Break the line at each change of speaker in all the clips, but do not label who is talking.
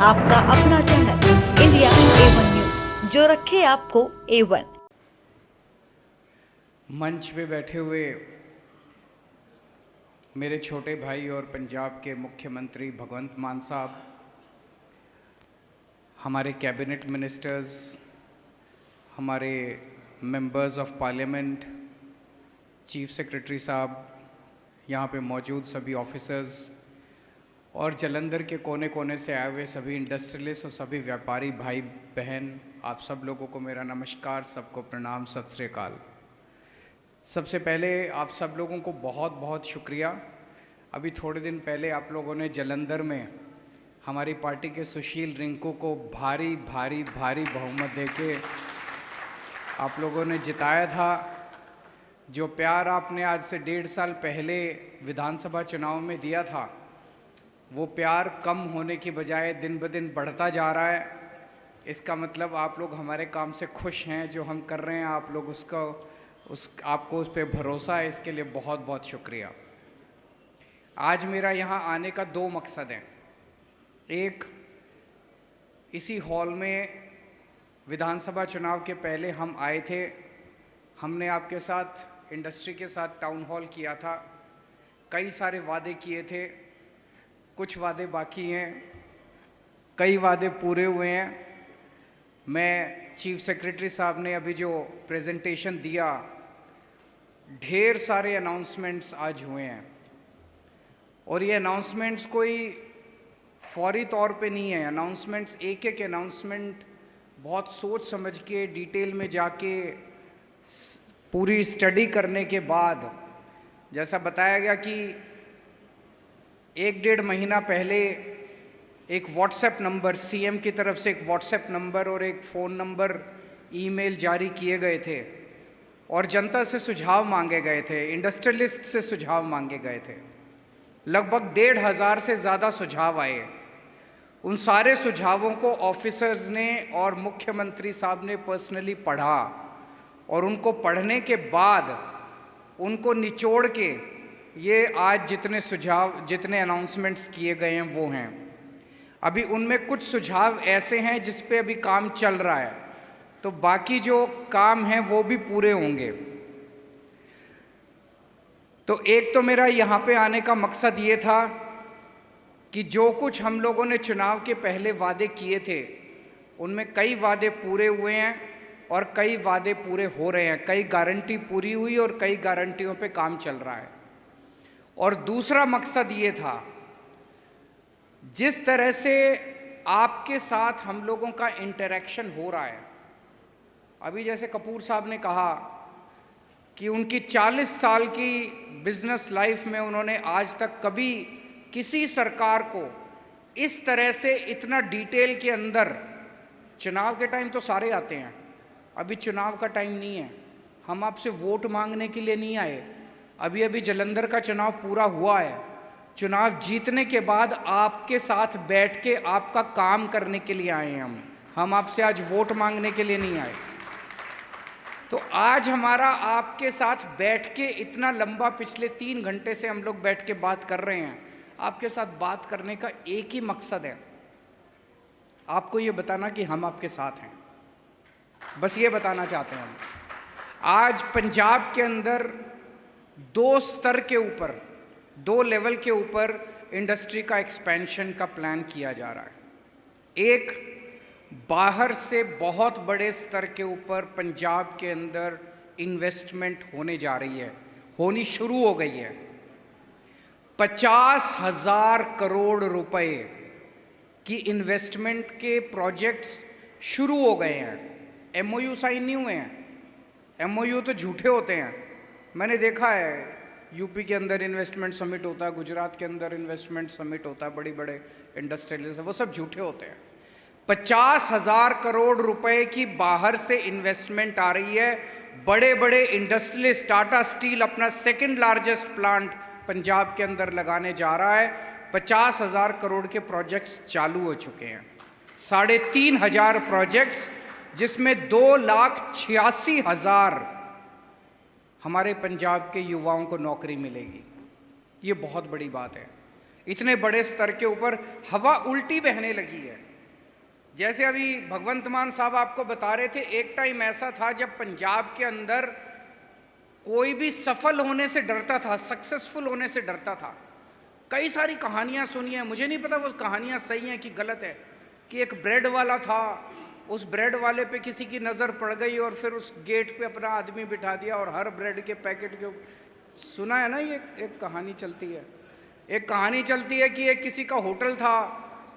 आपका अपना channel India A1 news, जो रखे आपको A1।
मंच पे बैठे हुए मेरे छोटे भाई और पंजाब के मुख्यमंत्री भगवंत मान साहब, हमारे कैबिनेट मिनिस्टर्स, हमारे members of parliament, chief secretary साहब, यहाँ पे मौजूद सभी ऑफिसर्स और जालंधर के कोने कोने से आए हुए सभी इंडस्ट्रियलिस्ट और सभी व्यापारी भाई बहन, आप सब लोगों को मेरा नमस्कार, सबको प्रणाम, सत श्री अकाल। सबसे पहले आप सब लोगों को बहुत बहुत शुक्रिया। अभी थोड़े दिन पहले आप लोगों ने जालंधर में हमारी पार्टी के सुशील रिंकू को भारी भारी भारी बहुमत देके आप लोगों ने जिताया था। जो प्यार आपने आज से 1.5 साल पहले विधानसभा चुनाव में दिया था, वो प्यार कम होने की बजाय दिन ब दिन बढ़ता जा रहा है। इसका मतलब आप लोग हमारे काम से खुश हैं, जो हम कर रहे हैं आप लोग आपको उस पर भरोसा है, इसके लिए बहुत बहुत शुक्रिया। आज मेरा यहाँ आने का 2 मकसद हैं। एक, इसी हॉल में विधानसभा चुनाव के पहले हम आए थे, हमने आपके साथ इंडस्ट्री के साथ टाउन हॉल किया था, कई सारे वादे किए थे, कुछ वादे बाकी हैं, कई वादे पूरे हुए हैं। मैं चीफ सेक्रेटरी साहब ने अभी जो प्रेजेंटेशन दिया, ढेर सारे अनाउंसमेंट्स आज हुए हैं और ये अनाउंसमेंट्स कोई फौरी तौर पे नहीं है। अनाउंसमेंट्स एक एक अनाउंसमेंट बहुत सोच समझ के डिटेल में जाके पूरी स्टडी करने के बाद, जैसा बताया गया कि 1-1.5 महीना पहले एक व्हाट्सएप नंबर, सीएम की तरफ से एक व्हाट्सएप नंबर और एक फ़ोन नंबर, ईमेल जारी किए गए थे और जनता से सुझाव मांगे गए थे, इंडस्ट्रियलिस्ट से सुझाव मांगे गए थे। लगभग 1,500 से ज़्यादा सुझाव आए। उन सारे सुझावों को ऑफिसर्स ने और मुख्यमंत्री साहब ने पर्सनली पढ़ा और उनको पढ़ने के बाद उनको निचोड़ के ये आज जितने अनाउंसमेंट्स किए गए हैं वो हैं। अभी उनमें कुछ सुझाव ऐसे हैं जिस पे अभी काम चल रहा है, तो बाकी जो काम है वो भी पूरे होंगे। तो एक तो मेरा यहाँ पे आने का मकसद ये था कि जो कुछ हम लोगों ने चुनाव के पहले वादे किए थे, उनमें कई वादे पूरे हुए हैं और कई वादे पूरे हो रहे हैं। कई गारंटी पूरी हुई और कई गारंटियों पे काम चल रहा है। और दूसरा मकसद ये था, जिस तरह से आपके साथ हम लोगों का इंटरेक्शन हो रहा है, अभी जैसे कपूर साहब ने कहा कि उनकी 40 साल की बिजनेस लाइफ में उन्होंने आज तक कभी किसी सरकार को इस तरह से इतना डिटेल के अंदर, चुनाव के टाइम तो सारे आते हैं, अभी चुनाव का टाइम नहीं है, हम आपसे वोट मांगने के लिए नहीं आए। अभी जालंधर का चुनाव पूरा हुआ है, चुनाव जीतने के बाद आपके साथ बैठ के आपका काम करने के लिए आए हैं हम आपसे आज वोट मांगने के लिए नहीं आए। तो आज हमारा आपके साथ बैठ के इतना लंबा, पिछले 3 घंटे से हम लोग बैठ के बात कर रहे हैं, आपके साथ बात करने का एक ही मकसद है, आपको ये बताना कि हम आपके साथ हैं। बस ये बताना चाहते हैं हम। आज पंजाब के अंदर 2 स्तर के ऊपर, 2 लेवल के ऊपर इंडस्ट्री का एक्सपेंशन का प्लान किया जा रहा है। एक, बाहर से बहुत बड़े स्तर के ऊपर पंजाब के अंदर इन्वेस्टमेंट होने जा रही है, होनी शुरू हो गई है। 50,000 करोड़ रुपए की इन्वेस्टमेंट के प्रोजेक्ट्स शुरू हो गए हैं। एमओयू साइन नहीं हुए हैं, एमओयू तो झूठे होते हैं। मैंने देखा है यूपी के अंदर इन्वेस्टमेंट समिट होता है, गुजरात के अंदर इन्वेस्टमेंट समिट होता है, बड़ी बड़े इंडस्ट्रियलिस्ट, वो सब झूठे होते हैं। 50,000 करोड़ रुपए की बाहर से इन्वेस्टमेंट आ रही है। बड़े बड़े इंडस्ट्रियलिस्ट, टाटा स्टील अपना 2nd लार्जेस्ट प्लांट पंजाब के अंदर लगाने जा रहा है। 50,000 करोड़ के प्रोजेक्ट्स चालू हो चुके हैं, 3,500 प्रोजेक्ट्स, जिसमें 2,86,000 हमारे पंजाब के युवाओं को नौकरी मिलेगी। ये बहुत बड़ी बात है। इतने बड़े स्तर के ऊपर हवा उल्टी बहने लगी है। जैसे अभी भगवंत मान साहब आपको बता रहे थे, एक टाइम ऐसा था जब पंजाब के अंदर कोई भी सफल होने से डरता था, सक्सेसफुल होने से डरता था। कई सारी कहानियां सुनी हैं, मुझे नहीं पता वो कहानियां सही हैं कि गलत है, कि एक ब्रेड वाला था, उस ब्रेड वाले पे किसी की नज़र पड़ गई और फिर उस गेट पे अपना आदमी बिठा दिया और हर ब्रेड के पैकेट के सुना है ना, ये एक कहानी चलती है। एक कहानी चलती है कि एक किसी का होटल था,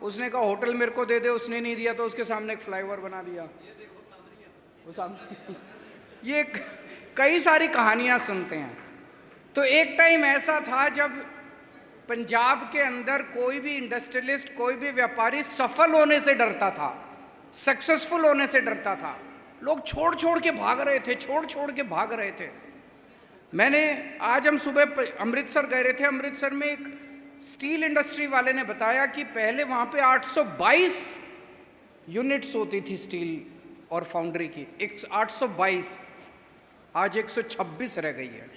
उसने कहा होटल मेरे को दे दे, उसने नहीं दिया तो उसके सामने एक फ्लाईओवर बना दिया। वो सामने ये कई सारी कहानियां सुनते हैं। तो एक टाइम ऐसा था जब पंजाब के अंदर कोई भी इंडस्ट्रियलिस्ट, कोई भी व्यापारी सफल होने से डरता था, सक्सेसफुल होने से डरता था। लोग छोड़ छोड़ के भाग रहे थे, छोड़ छोड़ के भाग रहे थे। आज हम सुबह अमृतसर गए रहे थे। अमृतसर में एक स्टील इंडस्ट्री वाले ने बताया कि पहले वहाँ पे 822 यूनिट्स होती थी स्टील और फाउंड्री की, 822, आज 126 रह गई है।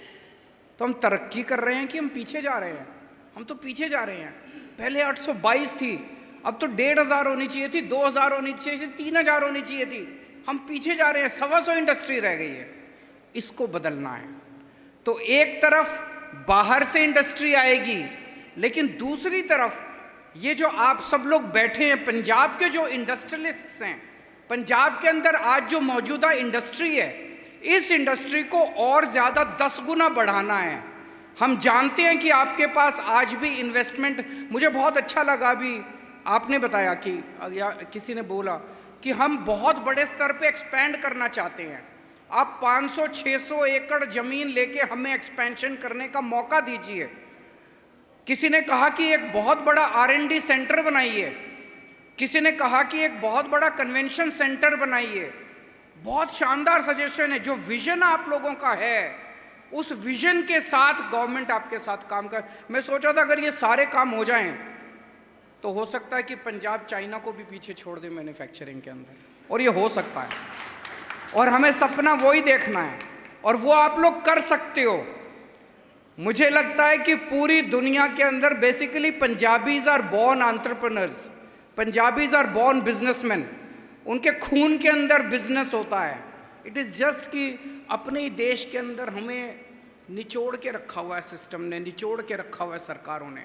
तो हम तरक्की कर रहे हैं कि हम पीछे जा रहे हैं? हम तो पीछे जा रहे हैं। पहले 822 थी, अब तो 1500 होनी चाहिए थी, 2000 होनी चाहिए थी, 3000 होनी चाहिए थी। हम पीछे जा रहे हैं, 125 इंडस्ट्री रह गई है। इसको बदलना है। तो एक तरफ बाहर से इंडस्ट्री आएगी, लेकिन दूसरी तरफ ये जो आप सब लोग बैठे हैं, पंजाब के जो इंडस्ट्रियलिस्ट्स हैं, पंजाब के अंदर आज जो मौजूदा इंडस्ट्री है, इस इंडस्ट्री को और ज़्यादा 10 गुना बढ़ाना है। हम जानते हैं कि आपके पास आज भी इन्वेस्टमेंट, मुझे बहुत अच्छा लगा अभी आपने बताया कि या किसी ने बोला कि हम बहुत बड़े स्तर पे एक्सपैंड करना चाहते हैं। आप 500-600 एकड़ ज़मीन लेके हमें एक्सपेंशन करने का मौका दीजिए। किसी ने कहा कि एक बहुत बड़ा R&D सेंटर बनाइए, किसी ने कहा कि एक बहुत बड़ा कन्वेंशन सेंटर बनाइए। बहुत शानदार सजेशन है। जो विजन आप लोगों का है, उस विजन के साथ गवर्नमेंट आपके साथ काम कर। मैं सोच रहा था अगर ये सारे काम हो जाएं तो हो सकता है कि पंजाब चाइना को भी पीछे छोड़ दे मैन्युफैक्चरिंग के अंदर, और ये हो सकता है। और हमें सपना वही देखना है, और वो आप लोग कर सकते हो। मुझे लगता है कि पूरी दुनिया के अंदर basically Punjabis are born entrepreneurs, Punjabis are born businessmen. उनके खून के अंदर बिजनेस होता है। इट इज़ जस्ट कि अपने ही देश के अंदर हमें निचोड़ के रखा हुआ है, सिस्टम ने निचोड़ के रखा हुआ है, सरकारों ने।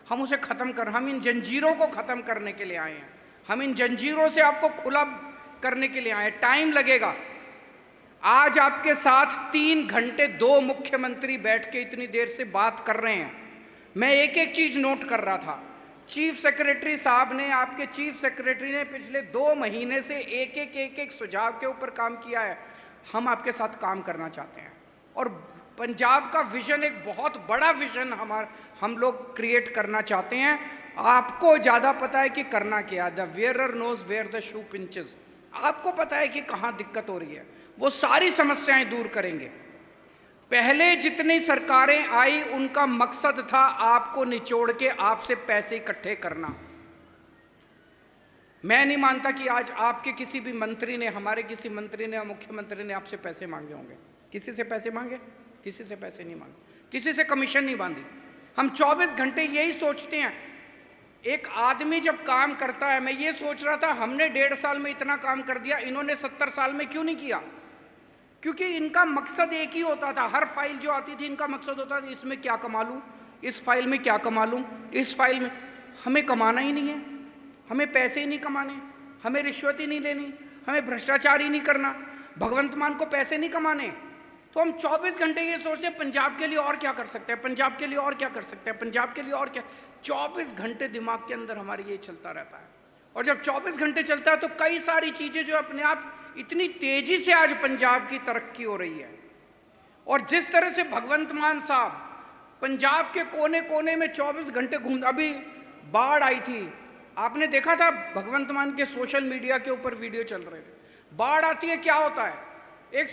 हम उसे ख़त्म कर, हम इन जंजीरों को ख़त्म करने के लिए आए हैं। हम इन जंजीरों से आपको खुला करने के लिए आए हैं। टाइम लगेगा। आज आपके साथ 3 घंटे 2 मुख्यमंत्री बैठ के इतनी देर से बात कर रहे हैं। मैं एक एक चीज़ नोट कर रहा था। चीफ सेक्रेटरी साहब ने, आपके चीफ सेक्रेटरी ने पिछले 2 महीने से एक एक सुझाव के ऊपर काम किया है। हम आपके साथ काम करना चाहते हैं, और पंजाब का विजन एक बहुत बड़ा विजन हम लोग क्रिएट करना चाहते हैं। आपको ज़्यादा पता है कि करना क्या। The wearer knows where the shoe pinches. आपको पता है कि कहाँ दिक्कत हो रही है। वो सारी समस्याएं दूर करेंगे। पहले जितनी सरकारें आई, उनका मकसद था आपको निचोड़ के आपसे पैसे इकट्ठे करना। मैं नहीं मानता कि आज आपके किसी भी मंत्री ने, हमारे किसी मंत्री ने या मुख्यमंत्री ने आपसे पैसे मांगे होंगे। किसी से पैसे मांगे? किसी से पैसे नहीं मांगे, किसी से कमीशन नहीं बांधी। हम 24 घंटे यही सोचते हैं। एक आदमी जब काम करता है, मैं ये सोच रहा था हमने 1.5 साल में इतना काम कर दिया, इन्होंने 70 साल में क्यों नहीं किया? क्योंकि इनका मकसद एक ही होता था। हर फाइल जो आती थी, इनका मकसद होता था इसमें क्या कमा लूँ, इस फाइल में क्या कमा लूँ, इस फाइल में। हमें कमाना ही नहीं है, हमें पैसे ही नहीं कमाने, हमें रिश्वत ही नहीं लेनी, हमें भ्रष्टाचार ही नहीं करना, भगवंत मान को पैसे नहीं कमाने। तो हम 24 घंटे ये सोचते हैं पंजाब के लिए और क्या कर सकते हैं, पंजाब के लिए और क्या कर सकते हैं, पंजाब के लिए और क्या। 24 घंटे दिमाग के अंदर हमारे ये चलता रहता है। और जब 24 घंटे चलता है तो कई सारी चीज़ें जो अपने आप इतनी तेजी से आज पंजाब की तरक्की हो रही है। और जिस तरह से भगवंत मान साहब पंजाब के कोने कोने में 24 घंटे घूम, अभी बाढ़ आई थी, आपने देखा था भगवंत मान के सोशल मीडिया के ऊपर वीडियो चल रहे थे। बाढ़ आती है, क्या होता है, एक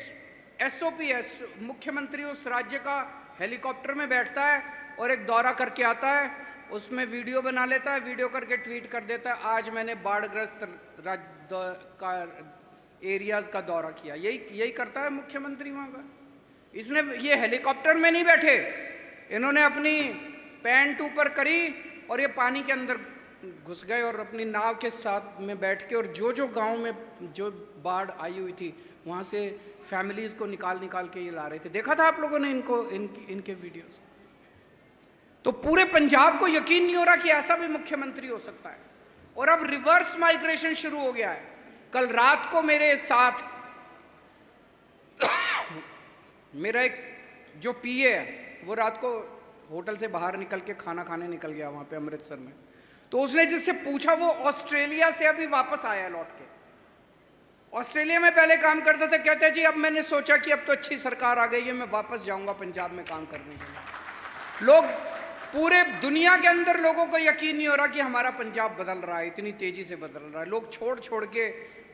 SOPS मुख्यमंत्री उस राज्य का हेलीकॉप्टर में बैठता है और एक दौरा करके आता है, उसमें वीडियो बना लेता है, वीडियो करके ट्वीट कर देता है, आज मैंने बाढ़ग्रस्त एरियाज का दौरा किया। यही करता है मुख्यमंत्री वहाँ का। इसने ये हेलीकॉप्टर में नहीं बैठे, इन्होंने अपनी पैंट ऊपर करी और ये पानी के अंदर
घुस गए और अपनी नाव के साथ में बैठ के, और जो गांव में जो बाढ़ आई हुई थी वहाँ से फैमिलीज को निकाल के ये ला रहे थे। देखा था आप लोगों ने इनके वीडियोस। तो पूरे पंजाब को यकीन नहीं हो रहा कि ऐसा भी मुख्यमंत्री हो सकता है। और अब रिवर्स माइग्रेशन शुरू हो गया है। कल रात को मेरे साथ मेरा एक जो पीए है वो रात को होटल से बाहर निकल के खाना खाने निकल गया वहाँ पे अमृतसर में। तो उसने जिससे पूछा वो ऑस्ट्रेलिया से अभी वापस आया लौट के। ऑस्ट्रेलिया में पहले काम करता था, कहते जी अब मैंने सोचा कि अब तो अच्छी सरकार आ गई है, मैं वापस जाऊंगा पंजाब में काम करने के लिए। लोग पूरे दुनिया के अंदर लोगों को यकीन नहीं हो रहा कि हमारा पंजाब बदल रहा है, इतनी तेजी से बदल रहा है। लोग छोड़ के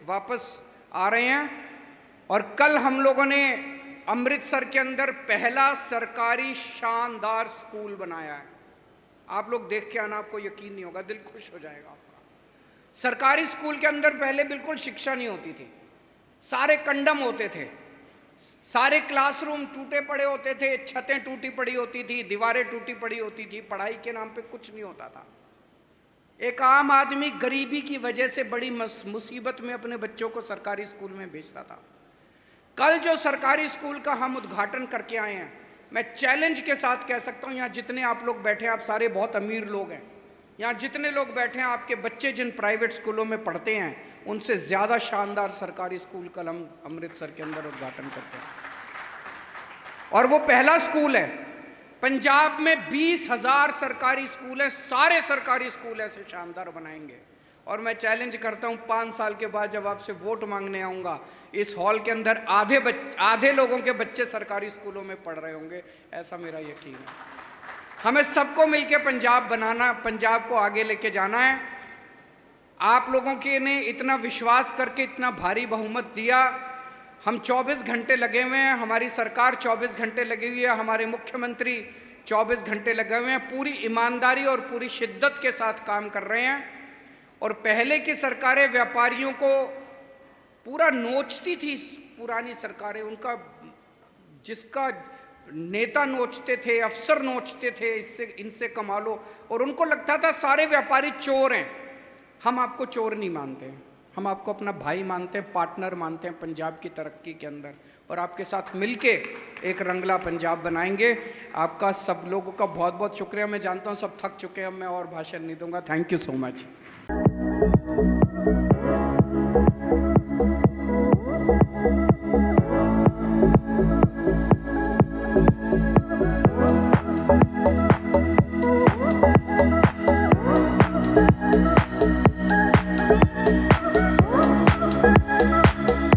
वापस आ रहे हैं। और कल हम लोगों ने अमृतसर के अंदर पहला सरकारी शानदार स्कूल बनाया है। आप लोग देख के आना, आपको यकीन नहीं होगा, दिल खुश हो जाएगा आपका। सरकारी स्कूल के अंदर पहले बिल्कुल शिक्षा नहीं होती थी, सारे कंडम होते थे, सारे क्लासरूम टूटे पड़े होते थे, छतें टूटी पड़ी होती थी, दीवारें टूटी पड़ी होती थी, पढ़ाई के नाम पे कुछ नहीं होता था। एक आम आदमी गरीबी की वजह से बड़ी मुसीबत में अपने बच्चों को सरकारी स्कूल में भेजता था। कल जो सरकारी स्कूल का हम उद्घाटन करके आए हैं, मैं चैलेंज के साथ कह सकता हूँ, यहाँ जितने आप लोग बैठे हैं आप सारे बहुत अमीर लोग हैं, यहाँ जितने लोग बैठे हैं आपके बच्चे जिन प्राइवेट स्कूलों में पढ़ते हैं उनसे ज़्यादा शानदार सरकारी स्कूल कल हम अमृतसर के अंदर उद्घाटन करते हैं। और वो पहला स्कूल है पंजाब में। 20,000 सरकारी स्कूल हैं, सारे सरकारी स्कूल ऐसे शानदार बनाएंगे। और मैं चैलेंज करता हूँ 5 साल के बाद जब आपसे वोट मांगने आऊँगा, इस हॉल के अंदर आधे लोगों के बच्चे सरकारी स्कूलों में पढ़ रहे होंगे, ऐसा मेरा यकीन है। हमें सबको मिलके पंजाब बनाना, पंजाब को आगे लेके जाना है। आप लोगों के ने इतना विश्वास करके इतना भारी बहुमत दिया। हम 24 घंटे लगे हुए हैं, हमारी सरकार 24 घंटे लगी हुई है, हमारे मुख्यमंत्री 24 घंटे लगे हुए हैं, पूरी ईमानदारी और पूरी शिद्दत के साथ काम कर रहे हैं। और पहले की सरकारें व्यापारियों को पूरा नोचती थी, पुरानी सरकारें, उनका जिसका नेता नोचते थे, अफसर नोचते थे, इनसे कमा लो, और उनको लगता था सारे व्यापारी चोर हैं। हम आपको चोर नहीं मानते, हम आपको अपना भाई मानते हैं, पार्टनर मानते हैं पंजाब की तरक्की के अंदर, और आपके साथ मिलके एक रंगला पंजाब बनाएंगे। आपका सब लोगों का बहुत बहुत शुक्रिया। मैं जानता हूँ सब थक चुके हैं, मैं और भाषण नहीं दूंगा। Thank you so much.